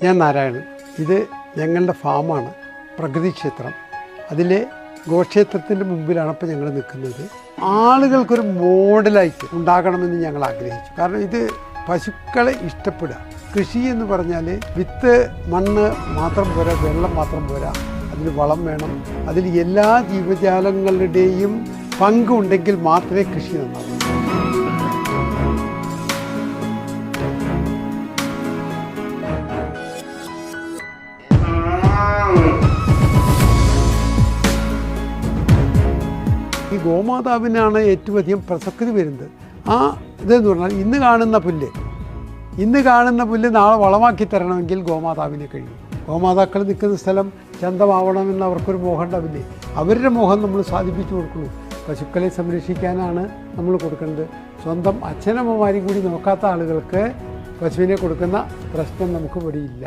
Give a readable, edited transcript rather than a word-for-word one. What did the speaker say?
ഞാൻ നാരായണൻ. ഇത് ഞങ്ങളുടെ ഫാമാണ്, പ്രകൃതി ക്ഷേത്രം. അതിലെ ഗോക്ഷേത്രത്തിൻ്റെ മുമ്പിലാണ് ഇപ്പോൾ ഞങ്ങൾ നിൽക്കുന്നത്. ആളുകൾക്കൊരു മോഡലായിട്ട് ഉണ്ടാകണമെന്ന് ഞങ്ങൾ ആഗ്രഹിച്ചു. കാരണം ഇത് പശുക്കളെ ഇഷ്ടപ്പെടുക. കൃഷി എന്ന് പറഞ്ഞാൽ വിത്ത്, മണ്ണ് മാത്രം പോരാ, വെള്ളം മാത്രം പോരാ, അതിന് വളം വേണം. അതിൽ എല്ലാ ജീവജാലങ്ങളുടെയും പങ്കുണ്ടെങ്കിൽ മാത്രമേ കൃഷി നന്നാവൂ. ഈ ഗോമാതാവിനാണ് ഏറ്റവും അധികം പ്രസക്തി വരുന്നത്. ആ ഇതെന്ന് പറഞ്ഞാൽ ഇന്ന് കാണുന്ന പുല്ല് നാളെ വളമാക്കി തരണമെങ്കിൽ ഗോമാതാവിനെ കഴിയും. ഗോമാതാക്കൾ നിൽക്കുന്ന സ്ഥലം ചന്തമാവണമെന്ന് അവർക്കൊരു മോഹം ഉണ്ടാവില്ലേ? അവരുടെ മോഹം നമ്മൾ സാധിപ്പിച്ചു കൊടുക്കുന്നു. പശുക്കളെ സംരക്ഷിക്കാനാണ് നമ്മൾ കൊടുക്കേണ്ടത്. സ്വന്തം അച്ഛനമ്മമാരും കൂടി നോക്കാത്ത ആളുകൾക്ക് പശുവിനെ കൊടുക്കുന്ന പ്രശ്നം നമുക്ക് ഇവിടെയില്ല.